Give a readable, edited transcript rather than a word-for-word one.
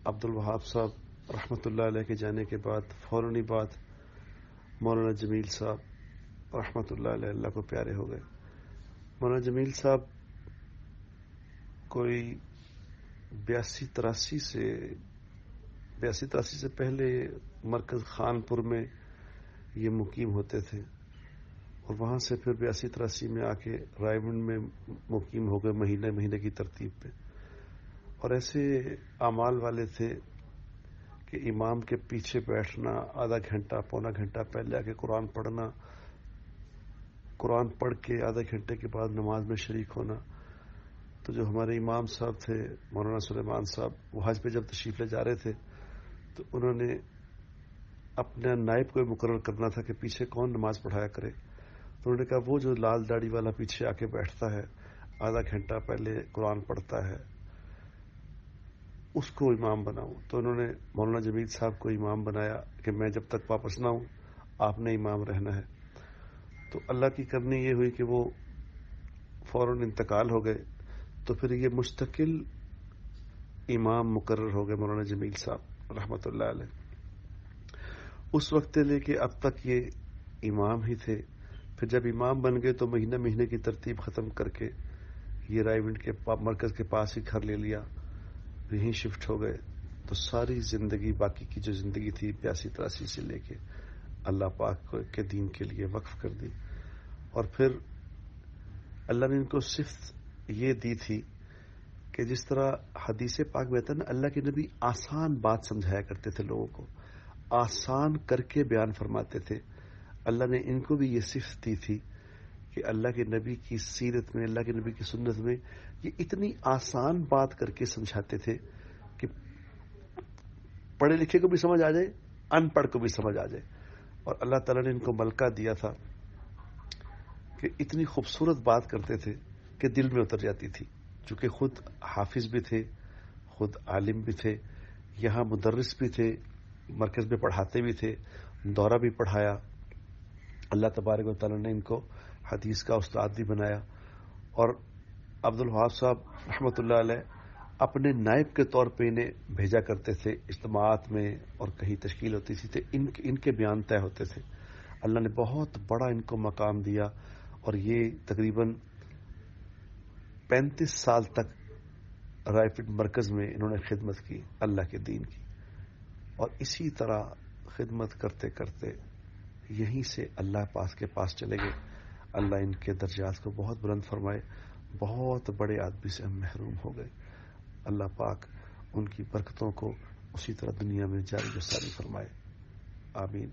عبد الوہاب صاحب رحمۃ اللہ علیہ کے جانے کے بعد فوراً بعد مولانا جمیل صاحب رحمۃ اللہ علیہ اللہ کو پیارے ہو گئے. مولانا جمیل صاحب کوئی 82-83 سے پہلے مرکز خانپور میں یہ مقیم ہوتے تھے اور وہاں سے پھر 82-83 میں آ کے رائے گنج میں مقیم ہو گئے مہینے کی ترتیب پہ. اور ایسے اعمال والے تھے کہ امام کے پیچھے بیٹھنا، آدھا گھنٹہ پونا گھنٹہ پہلے آ کے قرآن پڑھنا، قرآن پڑھ کے آدھے گھنٹے کے بعد نماز میں شریک ہونا. تو جو ہمارے امام صاحب تھے مولانا سلیمان صاحب، وہ حج پہ جب تشریف لے جا رہے تھے تو انہوں نے اپنا نائب کو مقرر کرنا تھا کہ پیچھے کون نماز پڑھایا کرے. تو انہوں نے کہا وہ جو لال داڑھی والا پیچھے آ کے بیٹھتا ہے، آدھا گھنٹہ پہلے قرآن پڑھتا ہے، اس کو امام بناؤں. تو انہوں نے مولانا جمیل صاحب کو امام بنایا کہ میں جب تک واپس نہ ہوں آپ نے امام رہنا ہے. تو اللہ کی کرنی یہ ہوئی کہ وہ فوراً انتقال ہو گئے. تو پھر یہ مستقل امام مقرر ہو گئے مولانا جمیل صاحب رحمۃ اللہ علیہ. اس وقت سے لے کے اب تک یہ امام ہی تھے. پھر جب امام بن گئے تو مہینے کی ترتیب ختم کر کے یہ رائے گنج کے مرکز کے پاس ہی گھر لے لیا، یہیں شفٹ ہو گئے. تو ساری زندگی، باقی کی جو زندگی تھی 82-83 سے لے کے اللہ پاک کے دین کے لیے وقف کر دی. اور پھر اللہ نے ان کو صفت یہ دی تھی کہ جس طرح حدیث پاک میں آتا ہے نا، اللہ کے نبی آسان بات سمجھایا کرتے تھے، لوگوں کو آسان کر کے بیان فرماتے تھے. اللہ نے ان کو بھی یہ صفت دی تھی کہ اللہ کے نبی کی سیرت میں، اللہ کے نبی کی سنت میں یہ اتنی آسان بات کر کے سمجھاتے تھے کہ پڑھے لکھے کو بھی سمجھ آ جائے، ان پڑھ کو بھی سمجھ آ جائے. اور اللہ تعالیٰ نے ان کو ملکہ دیا تھا کہ اتنی خوبصورت بات کرتے تھے کہ دل میں اتر جاتی تھی. چونکہ خود حافظ بھی تھے، خود عالم بھی تھے، یہاں مدرس بھی تھے، مرکز میں پڑھاتے بھی تھے، دورہ بھی پڑھایا. اللہ تبارک و تعالیٰ نے ان کو حدیث کا استاد بھی بنایا. اور عبد الوہاب صاحب رحمۃ اللہ علیہ اپنے نائب کے طور پہ انہیں بھیجا کرتے تھے اجتماعات میں، اور کہیں تشکیل ہوتی تھی تو ان کے بیان طے ہوتے تھے. اللہ نے بہت بڑا ان کو مقام دیا اور یہ تقریباً 35 سال تک رائے گنج مرکز میں انہوں نے خدمت کی اللہ کے دین کی. اور اسی طرح خدمت کرتے کرتے یہیں سے اللہ پاک کے پاس چلے گئے. اللہ ان کے درجات کو بہت بلند فرمائے. بہت بڑے آدمی سے ہم محروم ہو گئے. اللہ پاک ان کی برکتوں کو اسی طرح دنیا میں جاری و ساری فرمائے. آمین.